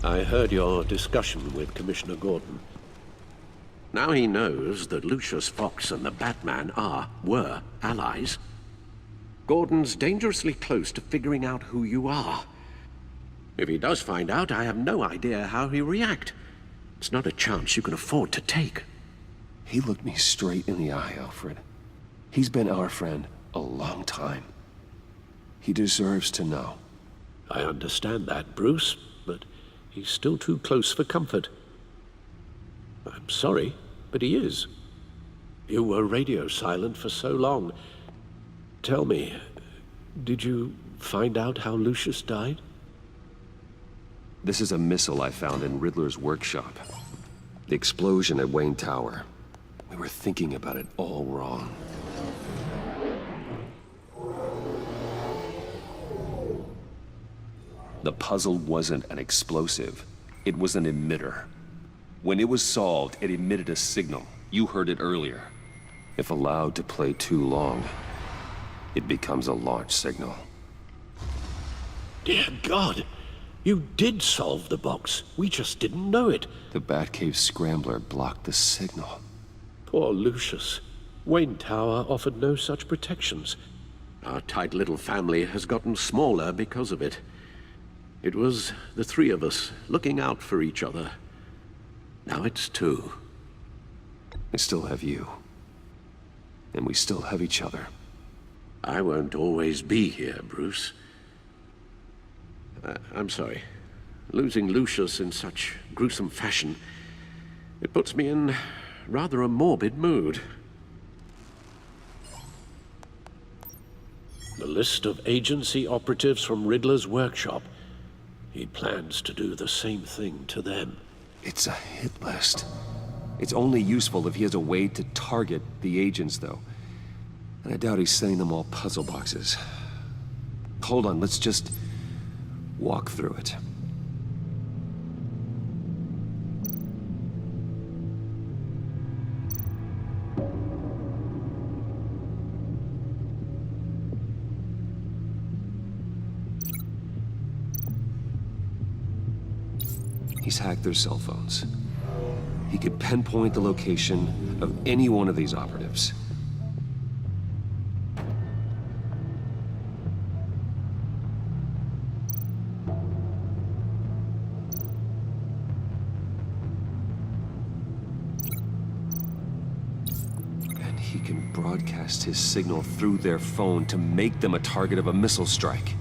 I heard your discussion with Commissioner Gordon. Now he knows that Lucius Fox and the Batman were allies. Gordon's dangerously close to figuring out who you are. If he does find out, I have no idea how he'll react. It's not a chance you can afford to take. He looked me straight in the eye, Alfred. He's been our friend a long time. He deserves to know. I understand that, Bruce, but he's still too close for comfort. I'm sorry, but he is. You were radio silent for so long. Tell me, did you find out how Lucius died? This is a missile I found in Riddler's workshop. The explosion at Wayne Tower. We were thinking about it all wrong. The puzzle wasn't an explosive. It was an emitter. When it was solved, it emitted a signal. You heard it earlier. If allowed to play too long, it becomes a launch signal. Dear God! You did solve the box. We just didn't know it. The Batcave scrambler blocked the signal. Poor Lucius. Wayne Tower offered no such protections. Our tight little family has gotten smaller because of it. It was the three of us looking out for each other. Now it's two. I still have you. And we still have each other. I won't always be here, Bruce. I'm sorry. Losing Lucius in such gruesome fashion, it puts me in rather a morbid mood. The list of agency operatives from Riddler's workshop. He plans to do the same thing to them. It's a hit list. It's only useful if he has a way to target the agents, though. And I doubt he's sending them all puzzle boxes. Hold on, let's just walk through it. He's hacked their cell phones. He could pinpoint the location of any one of these operatives. And he can broadcast his signal through their phone to make them a target of a missile strike.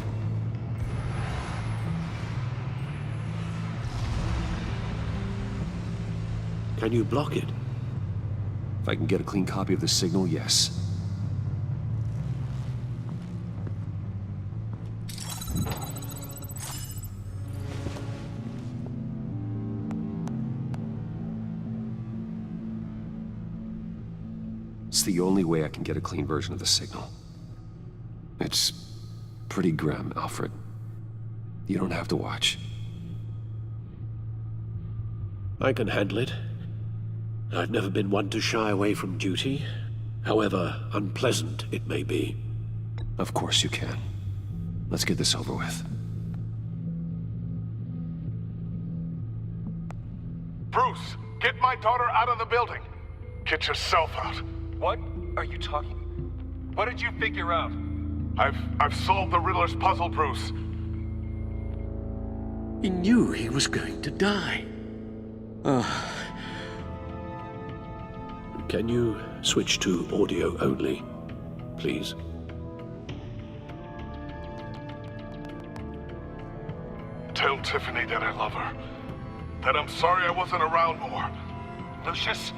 Can you block it? If I can get a clean copy of the signal, yes. It's the only way I can get a clean version of the signal. It's pretty grim, Alfred. You don't have to watch. I can handle it. I've never been one to shy away from duty, however unpleasant it may be. Of course you can. Let's get this over with. Bruce, get my daughter out of the building. Get yourself out. What are you talking? What did you figure out? I've solved the Riddler's puzzle, Bruce. He knew he was going to die. Can you switch to audio only, please? Tell Tiffany that I love her. That I'm sorry I wasn't around more. Lucius?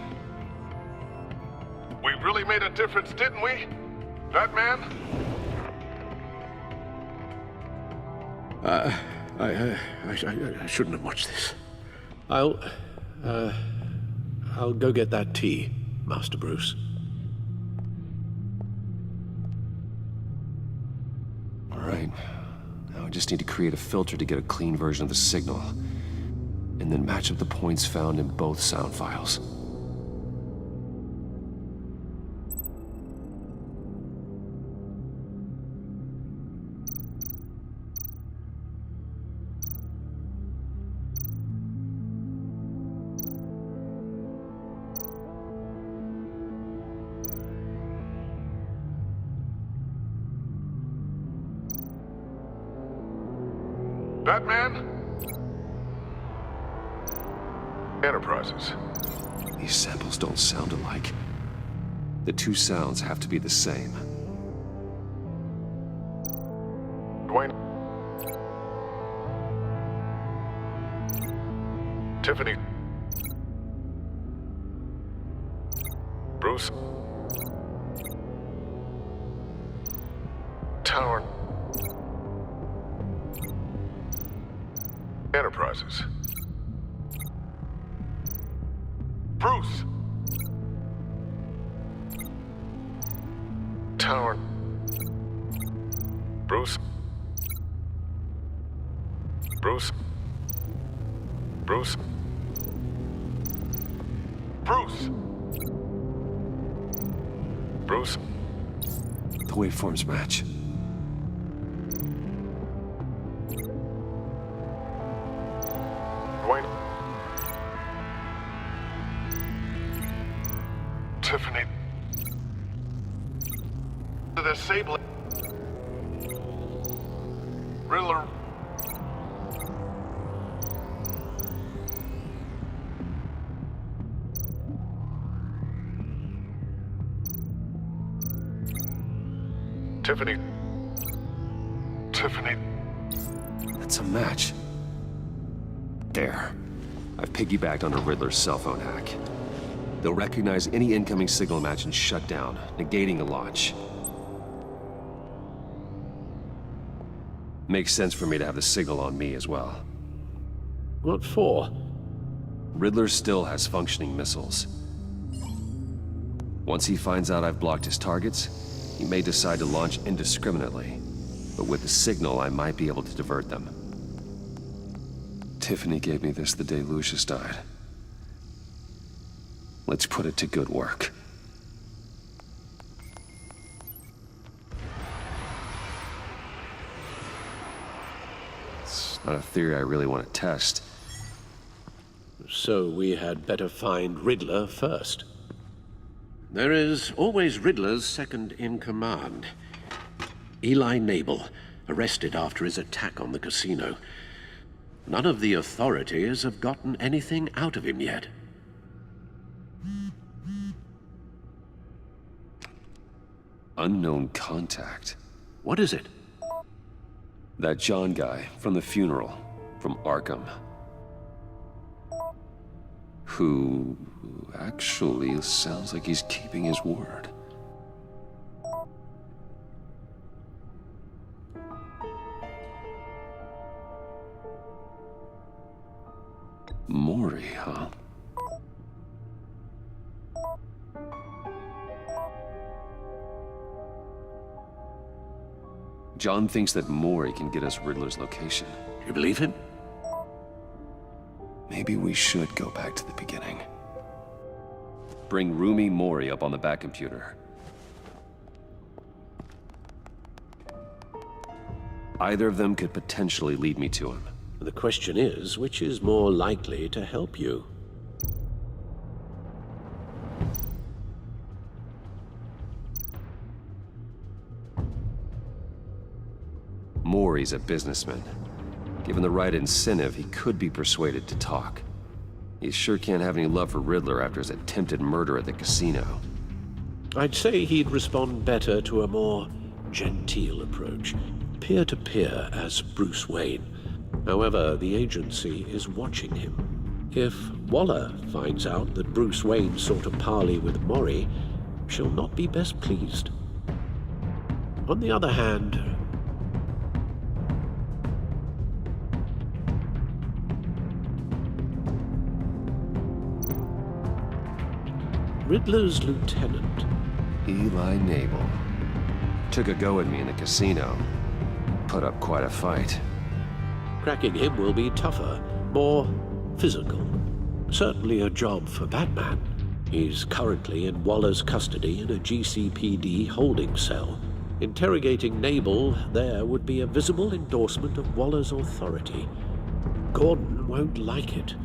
We really made a difference, didn't we? That man? I shouldn't have watched this. I'll go get that tea, Master Bruce. All right. Now I just need to create a filter to get a clean version of the signal, and then match up the points found in both sound files. Batman? Enterprises. These samples don't sound alike. The two sounds have to be the same. Dwayne. Tiffany. Bruce. Tower. Enterprises. Bruce. Tower. Bruce. Bruce. Bruce. Bruce. Bruce. The waveforms match. Dwayne. Tiffany. The disabling. Riddler. Tiffany. Tiffany. That's a match. There. I've piggybacked on a Riddler's cell phone hack. They'll recognize any incoming signal match and shut down, negating a launch. Makes sense for me to have the signal on me as well. What for? Riddler still has functioning missiles. Once he finds out I've blocked his targets, he may decide to launch indiscriminately. But with the signal, I might be able to divert them. Tiffany gave me this the day Lucius died. Let's put it to good work. It's not a theory I really want to test. So we had better find Riddler first. There is always Riddler's second in command. Eli Nabel, arrested after his attack on the casino. None of the authorities have gotten anything out of him yet. Unknown contact. What is it? That John guy from the funeral, from Arkham. Who actually sounds like he's keeping his word. Maury, huh? John thinks that Maury can get us Riddler's location. You believe him? Maybe we should go back to the beginning. Bring Roomy Maury up on the back computer. Either of them could potentially lead me to him. The question is, which is more likely to help you? Maury's a businessman. Given the right incentive, he could be persuaded to talk. He sure can't have any love for Riddler after his attempted murder at the casino. I'd say he'd respond better to a more genteel approach, peer-to-peer as Bruce Wayne. However, the agency is watching him. If Waller finds out that Bruce Wayne sought a parley with Maury, she'll not be best pleased. On the other hand, Riddler's lieutenant, Eli Nabel. Took a go at me in the casino. Put up quite a fight. cracking him will be tougher, more physical. Certainly a job for Batman. He's currently in Waller's custody in a GCPD holding cell. Interrogating Nabel there would be a visible endorsement of Waller's authority. Gordon won't like it.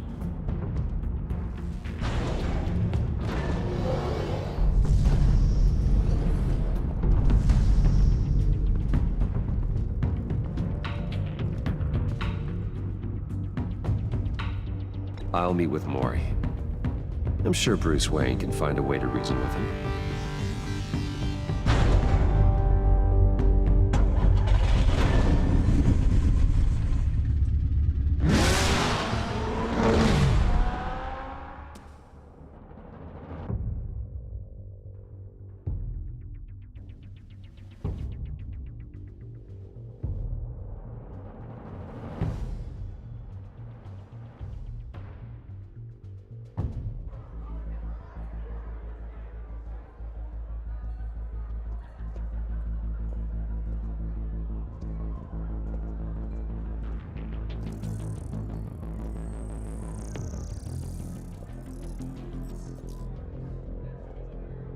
I'll meet with Mori. I'm sure Bruce Wayne can find a way to reason with him.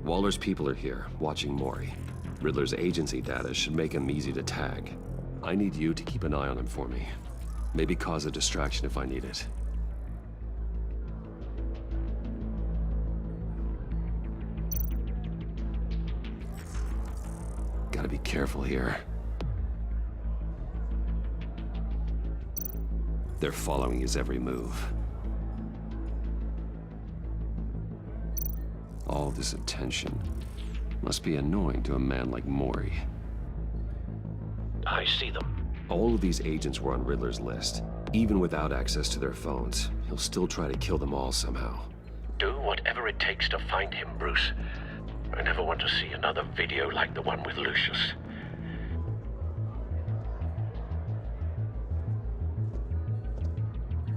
Waller's people are here, watching Mori. Riddler's agency data should make him easy to tag. I need you to keep an eye on him for me. Maybe cause a distraction if I need it. Gotta be careful here. They're following his every move. All this attention must be annoying to a man like Mori. I see them. All of these agents were on Riddler's list. Even without access to their phones, he'll still try to kill them all somehow. Do whatever it takes to find him, Bruce. I never want to see another video like the one with Lucius.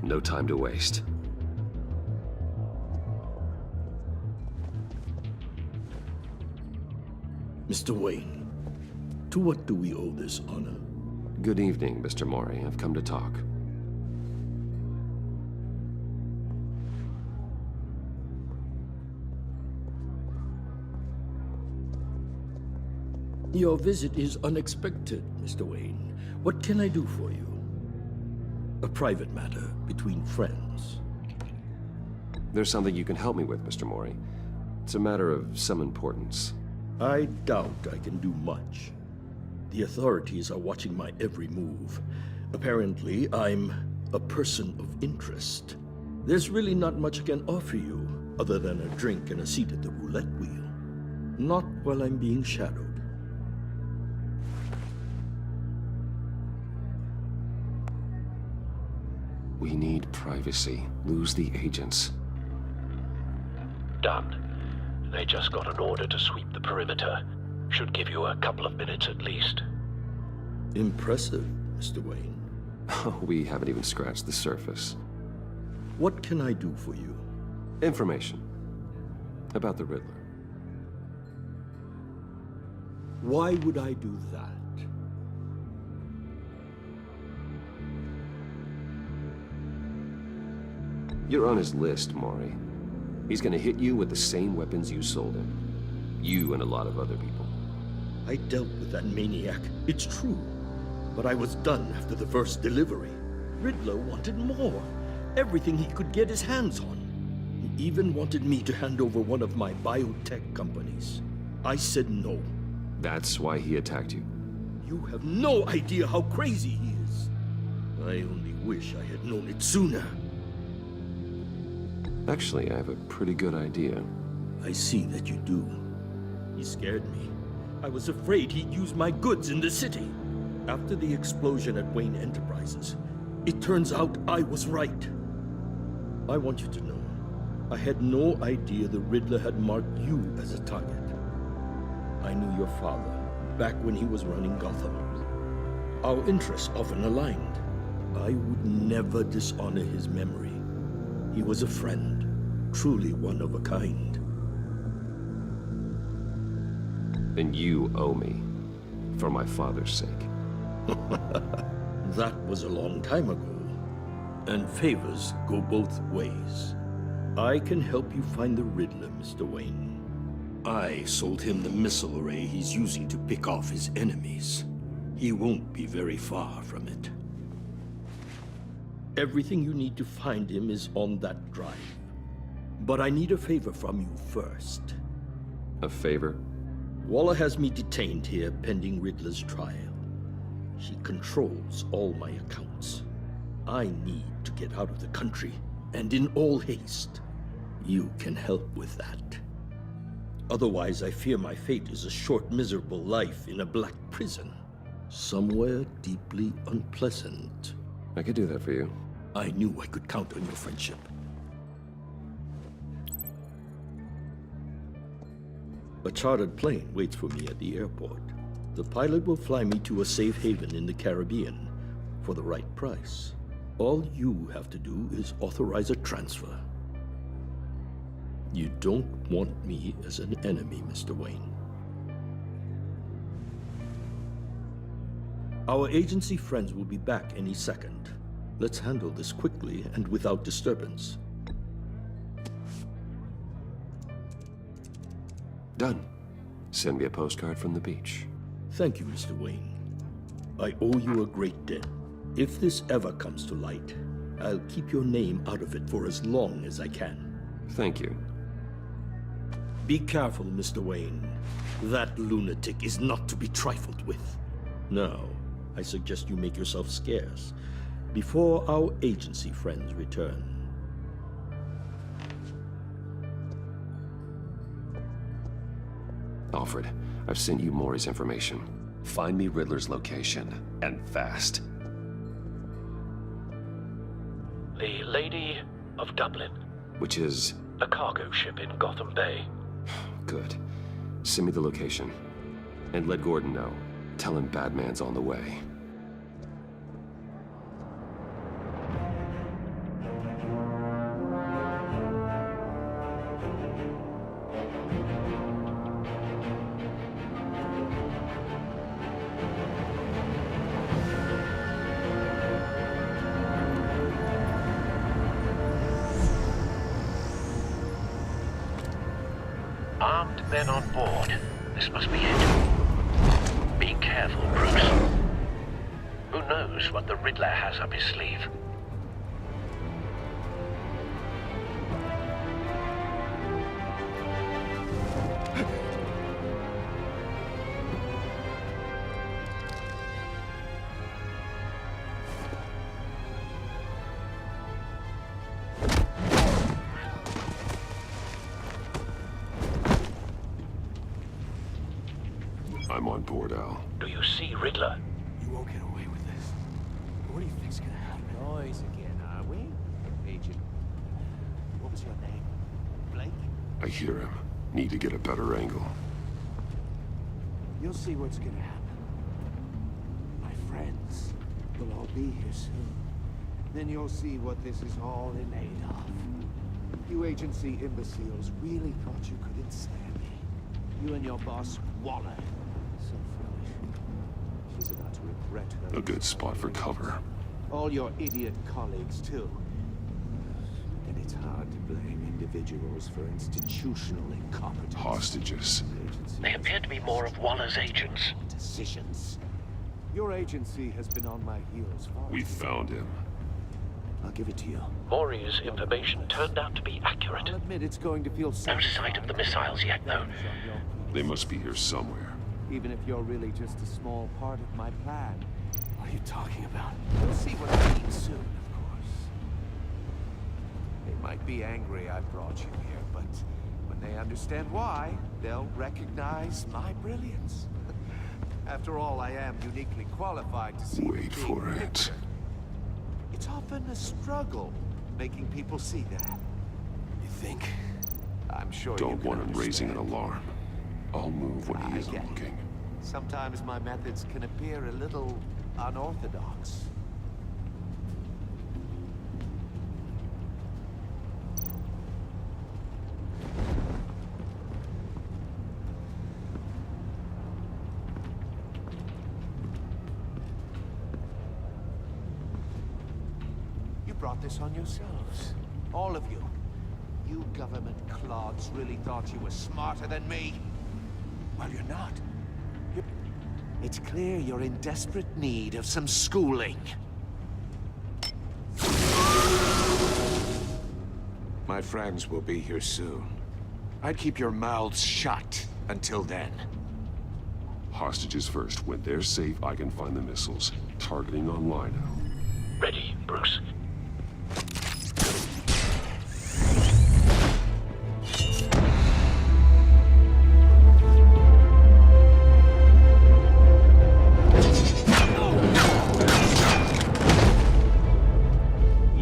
No time to waste. Mr. Wayne, to what do we owe this honor? Good evening, Mr. Mori. I've come to talk. Your visit is unexpected, Mr. Wayne. What can I do for you? A private matter between friends. There's something you can help me with, Mr. Mori. It's a matter of some importance. I doubt I can do much. The authorities are watching my every move. Apparently, I'm a person of interest. There's really not much I can offer you, other than a drink and a seat at the roulette wheel. Not while I'm being shadowed. We need privacy. Lose the agents. Done. They just got an order to sweep the perimeter. Should give you a couple of minutes at least. Impressive, Mr. Wayne. We haven't even scratched the surface. What can I do for you? Information about the Riddler. Why would I do that? You're on his list, Mori. He's gonna hit you with the same weapons you sold him. You and a lot of other people. I dealt with that maniac, it's true. But I was done after the first delivery. Riddler wanted more. Everything he could get his hands on. He even wanted me to hand over one of my biotech companies. I said no. That's why he attacked you. You have no idea how crazy he is. I only wish I had known it sooner. Actually, I have a pretty good idea. I see that you do. He scared me. I was afraid he'd use my goods in the city. After the explosion at Wayne Enterprises, it turns out I was right. I want you to know, I had no idea the Riddler had marked you as a target. I knew your father back when he was running Gotham. Our interests often aligned. I would never dishonor his memory. He was a friend, truly one of a kind. And you owe me, for my father's sake. That was a long time ago. And favors go both ways. I can help you find the Riddler, Mr. Wayne. I sold him the missile array he's using to pick off his enemies. He won't be very far from it. Everything you need to find him is on that drive. But I need a favor from you first. A favor? Waller has me detained here pending Riddler's trial. She controls all my accounts. I need to get out of the country and in all haste. You can help with that. Otherwise, I fear my fate is a short, miserable life in a black prison. Somewhere deeply unpleasant. I could do that for you. I knew I could count on your friendship. A chartered plane waits for me at the airport. The pilot will fly me to a safe haven in the Caribbean for the right price. All you have to do is authorize a transfer. You don't want me as an enemy, Mr. Wayne. Our agency friends will be back any second. Let's handle this quickly and without disturbance. Done. Send me a postcard from the beach. Thank you, Mr. Wayne. I owe you a great debt. If this ever comes to light, I'll keep your name out of it for as long as I can. Thank you. Be careful, Mr. Wayne. That lunatic is not to be trifled with. Now, I suggest you make yourself scarce before our agency friends return. Alfred, I've sent you Maury's information. Find me Riddler's location, and fast. The Lady of Dublin. Which is... A cargo ship in Gotham Bay. Good. Send me the location. And let Gordon know. Tell him Batman's on the way. Armed men on board. This must be it. Be careful, Bruce. Who knows what the Riddler has up his sleeve? I'm on board, Al. Do you see Riddler? You won't get away with this. What do you think's gonna happen? Noise again, are we? Agent. What was your name? Blake? I hear him. Need to get a better angle. You'll see what's gonna happen. My friends will all be here soon. Then you'll see what this is all in aid of. You agency imbeciles really thought you could ensnare me. You and your boss, Waller. So foolish. She's about to regret her... A good spot for cover. All your idiot colleagues, too. And it's hard to blame individuals for institutional incompetence. Hostages. They appear to be more of Waller's agents. Decisions. Your agency has been on my heels far We too found him. I'll give it to you. Maury's information turned out to be accurate. I'll admit it's going to feel No sight of the missiles yet, though. They must be here somewhere. Even if you're really just a small part of my plan. What are you talking about? We'll see what it means soon, of course. They might be angry I brought you here, but when they understand why, they'll recognize my brilliance. After all, I am uniquely qualified to see Wait being for a it. victor. It's often a struggle making people see that. You think? I'm sure you Don't can want him raising an understand. alarm. I'll move when he I isn't get it. looking. Sometimes my methods can appear a little unorthodox. You brought this on yourselves. All of you. You government clods really thought you were smarter than me? Well, you're not. It's clear you're in desperate need of some schooling. My friends will be here soon. I'd keep your mouths shut until then. Hostages first. When they're safe, I can find the missiles. Targeting on Lino. Ready, Bruce.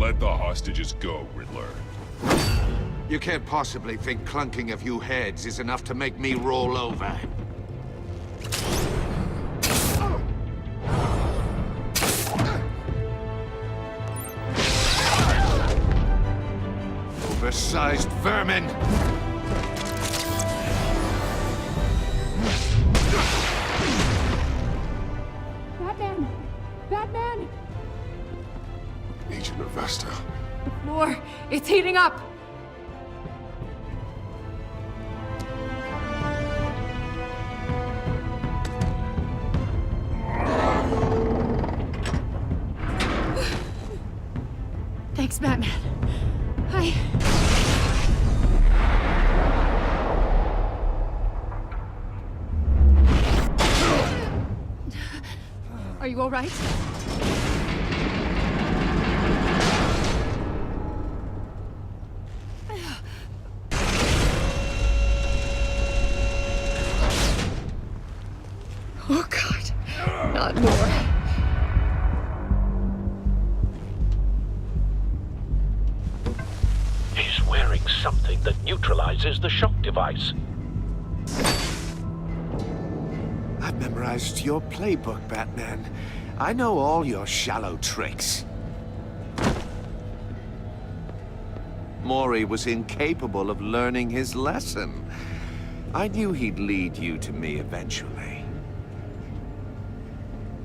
Let the hostages go, Riddler. You can't possibly think clunking a few heads is enough to make me roll over. Oversized vermin! Batman! Batman! Agent Avesta. The floor, it's heating up! Thanks, Batman. Are you all right? Oh, God. Not more. He's wearing something that neutralizes the shock device. I've memorized your playbook, Batman. I know all your shallow tricks. Mori was incapable of learning his lesson. I knew he'd lead you to me eventually.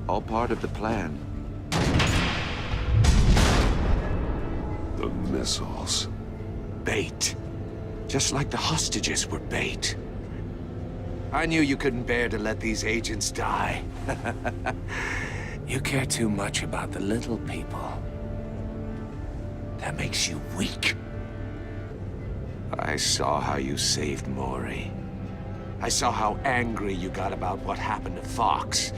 All part of the plan. The missiles. Bait. Just like the hostages were bait. I knew you couldn't bear to let these agents die. You care too much about the little people. That makes you weak. I saw how you saved Mori. I saw how angry you got about what happened to Fox.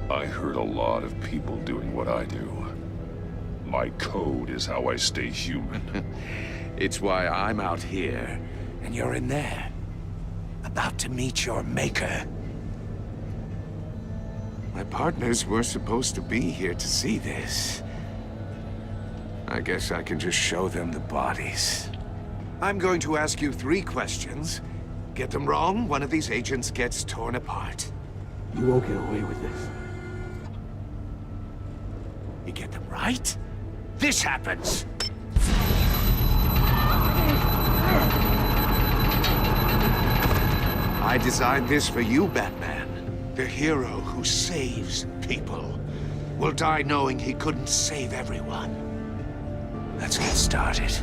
I heard a lot of people doing what I do. My code is how I stay human. It's why I'm out here, and you're in there. About to meet your maker. My partners were supposed to be here to see this. I guess I can just show them the bodies. I'm going to ask you 3 questions. Get them wrong, one of these agents gets torn apart. You won't get away with this. You get them right, this happens! I designed this for you, Batman. The hero who saves people will die knowing he couldn't save everyone. Let's get started.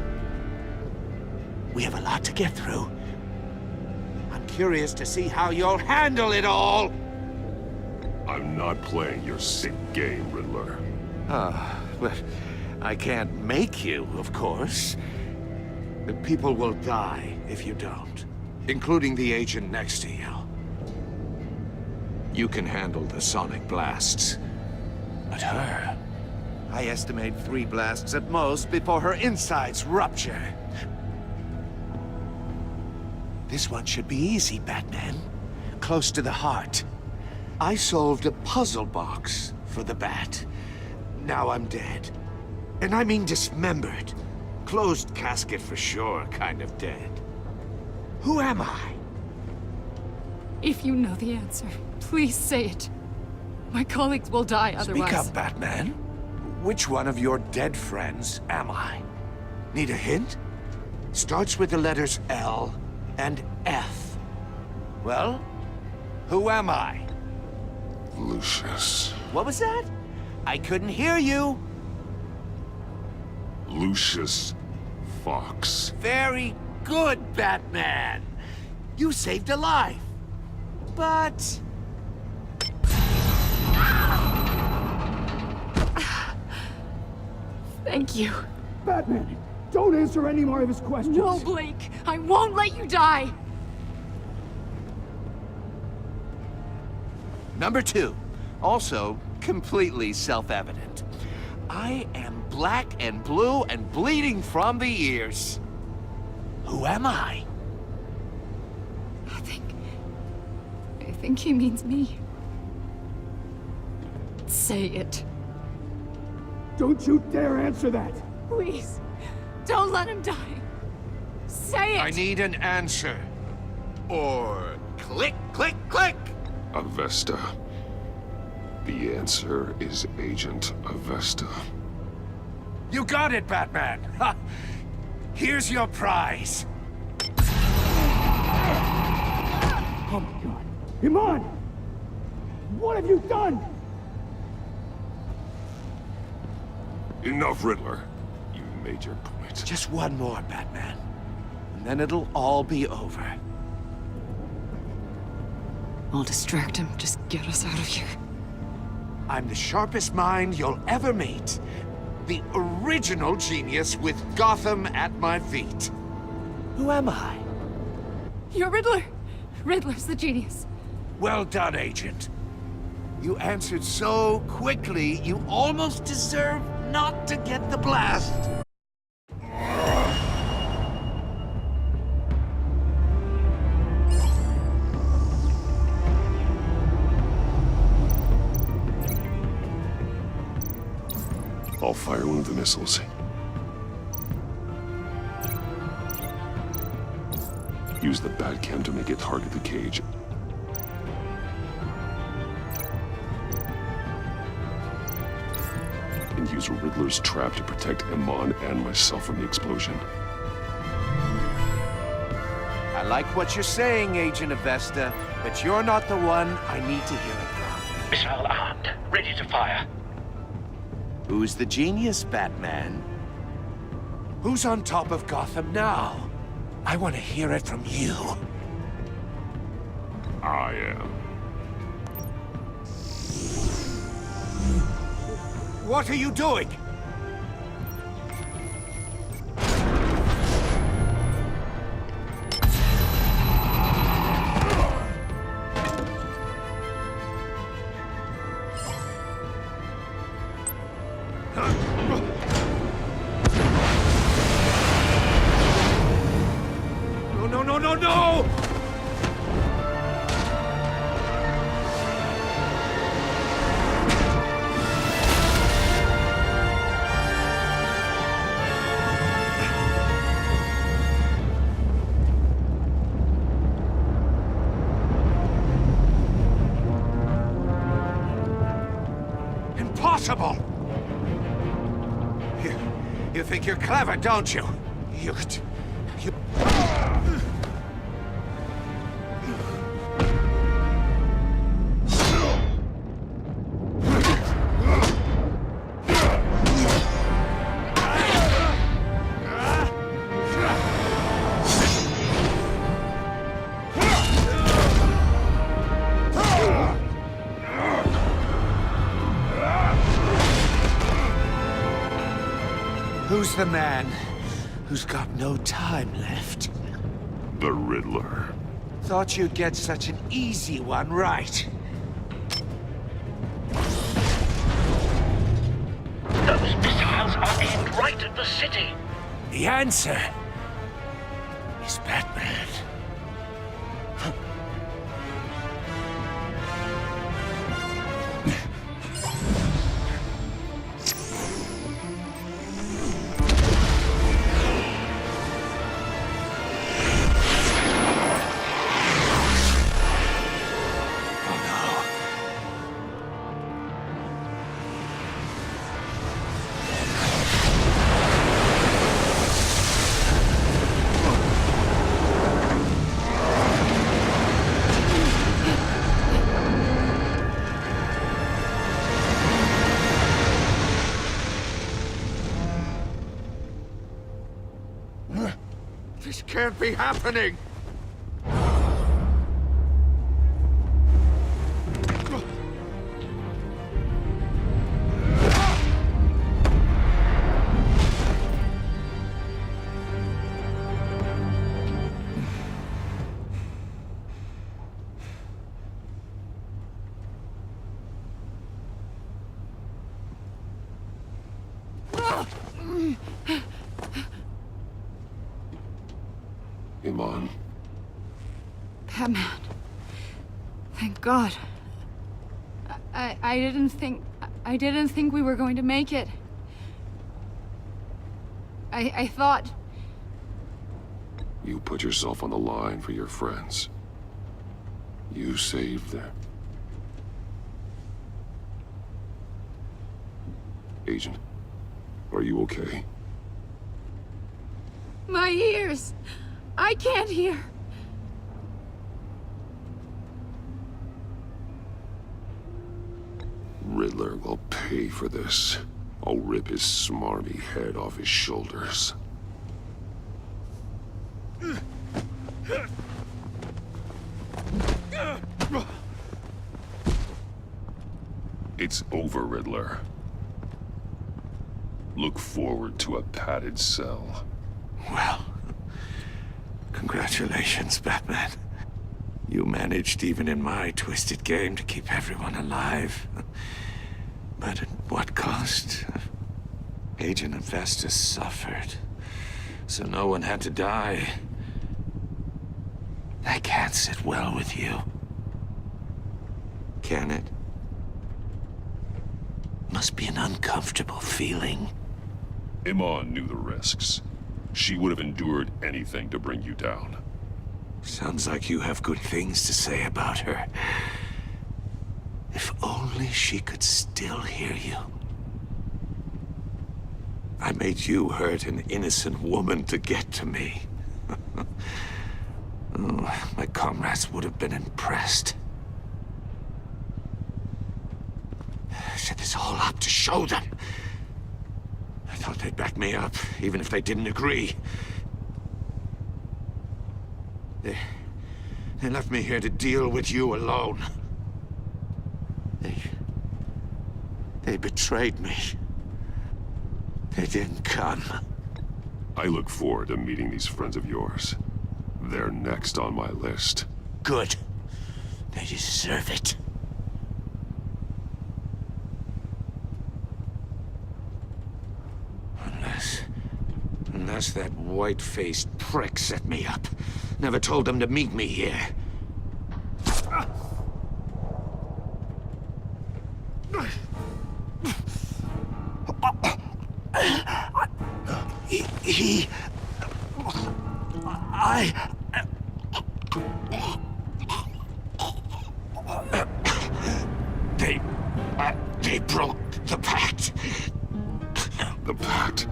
We have a lot to get through. I'm curious to see how you'll handle it all! I'm not playing your sick game, Riddler. But I can't make you, of course. The people will die if you don't, including the agent next to you. You can handle the sonic blasts, but her... I estimate 3 blasts at most before her insides rupture. This one should be easy, Batman. Close to the heart. I solved a puzzle box for the Bat. Now I'm dead. And I mean dismembered. Closed casket for sure, kind of dead. Who am I? If you know the answer, please say it. My colleagues will die otherwise. Speak up, Batman. Which one of your dead friends am I? Need a hint? Starts with the letters L and F. Well, who am I? Lucius. What was that? I couldn't hear you. Lucius Fox. Very good, Batman. You saved a life. But... Thank you. Batman, don't answer any more of his questions. No, Blake! I won't let you die! Number 2. Also, completely self-evident. I am black and blue and bleeding from the ears. Who am I? I think he means me. Say it. Don't you dare answer that! Please, don't let him die. Say it! I need an answer. Or click, click, click! Avesta. The answer is Agent Avesta. You got it, Batman! Ha! Here's your prize. Oh my god. Iman! What have you done? Enough, Riddler. You made your point. Just one more, Batman. And then it'll all be over. I'll distract him. Just get us out of here. I'm the sharpest mind you'll ever meet. The original genius with Gotham at my feet. Who am I? You're Riddler. Riddler's the genius. Well done, Agent. You answered so quickly, you almost deserve not to get the blast. I'll fire one of the missiles. Use the Batcam to make it target the cage. And use Riddler's trap to protect Iman and myself from the explosion. I like what you're saying, Agent Avesta, but you're not the one I need to hear it from. Missile armed, ready to fire. Who's the genius, Batman? Who's on top of Gotham now? I want to hear it from you. I am. What are you doing? No! Impossible! You think you're clever, don't you? You... Who's the man who's got no time left? The Riddler. Thought you'd get such an easy one right. Those missiles are aimed right at the city. The answer is Batman. This can't be happening! Iman. Batman. Thank God. I didn't think we were going to make it. I thought... You put yourself on the line for your friends. You saved them. Agent, are you okay? My ears! I can't hear! Riddler will pay for this. I'll rip his smarmy head off his shoulders. It's over, Riddler. Look forward to a padded cell. Well, congratulations, Batman. You managed, even in my twisted game, to keep everyone alive. But at what cost? Agent Augustus suffered, so no one had to die. That can't sit well with you. Can it? Must be an uncomfortable feeling. Iman knew the risks. She would have endured anything to bring you down. Sounds like you have good things to say about her. If only she could still hear you. I made you hurt an innocent woman to get to me. Oh, my comrades would have been impressed. I set this all up to show them. I thought they'd back me up, even if they didn't agree. They left me here to deal with you alone. They betrayed me. They didn't come. I look forward to meeting these friends of yours. They're next on my list. Good. They deserve it. Unless that white-faced prick set me up. Never told them to meet me here. They broke the pact. The pact?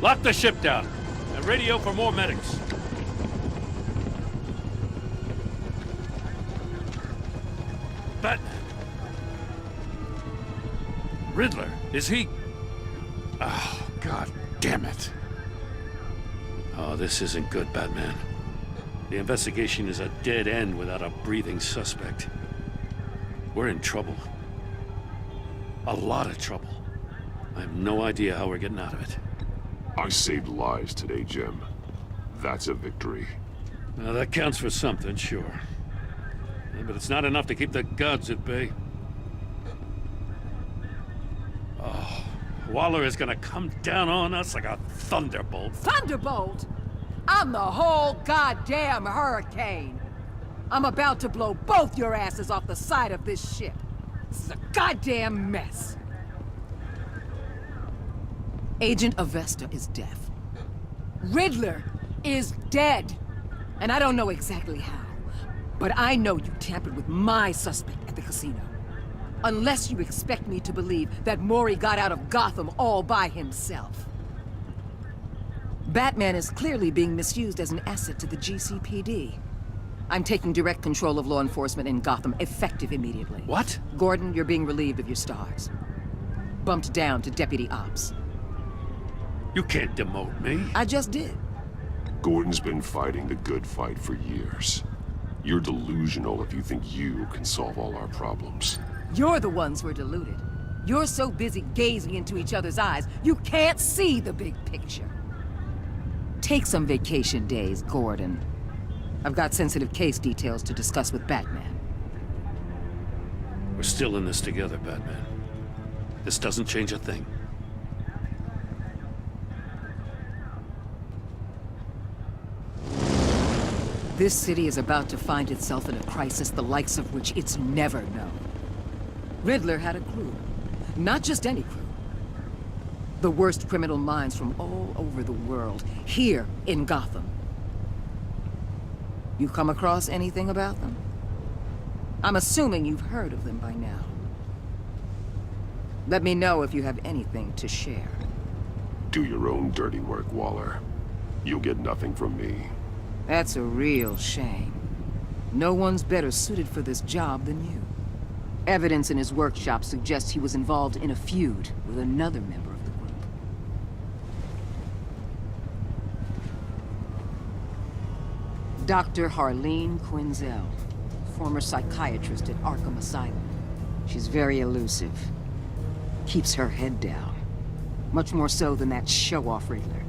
Lock the ship down, and radio for more medics. Batman. Riddler, is he? Oh, God damn it. Oh, this isn't good, Batman. The investigation is a dead end without a breathing suspect. We're in trouble. A lot of trouble. I have no idea how we're getting out of it. I saved lives today, Jim. That's a victory. Now, that counts for something, sure. Yeah, but it's not enough to keep the gods at bay. Oh, Waller is gonna come down on us like a thunderbolt. Thunderbolt? I'm the whole goddamn hurricane. I'm about to blow both your asses off the side of this ship. This is a goddamn mess. Agent Avesta is deaf. Riddler is dead. And I don't know exactly how, but I know you tampered with my suspect at the casino. Unless you expect me to believe that Mori got out of Gotham all by himself. Batman is clearly being misused as an asset to the GCPD. I'm taking direct control of law enforcement in Gotham, effective immediately. What? Gordon, you're being relieved of your stars. Bumped down to Deputy Ops. You can't demote me. I just did. Gordon's been fighting the good fight for years. You're delusional if you think you can solve all our problems. You're the ones who are deluded. You're so busy gazing into each other's eyes, you can't see the big picture. Take some vacation days, Gordon. I've got sensitive case details to discuss with Batman. We're still in this together, Batman. This doesn't change a thing. This city is about to find itself in a crisis the likes of which it's never known. Riddler had a crew. Not just any crew. The worst criminal minds from all over the world, here in Gotham. You come across anything about them? I'm assuming you've heard of them by now. Let me know if you have anything to share. Do your own dirty work, Waller. You'll get nothing from me. That's a real shame. No one's better suited for this job than you. Evidence in his workshop suggests he was involved in a feud with another member of the group. Dr. Harleen Quinzel, former psychiatrist at Arkham Asylum. She's very elusive. Keeps her head down. Much more so than that show-off Riddler.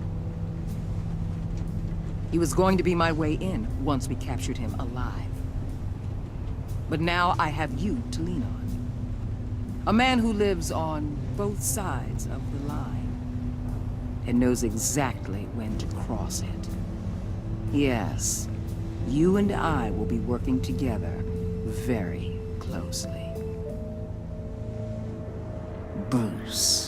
He was going to be my way in once we captured him alive. But now I have you to lean on. A man who lives on both sides of the line and knows exactly when to cross it. Yes, you and I will be working together very closely. Bruce.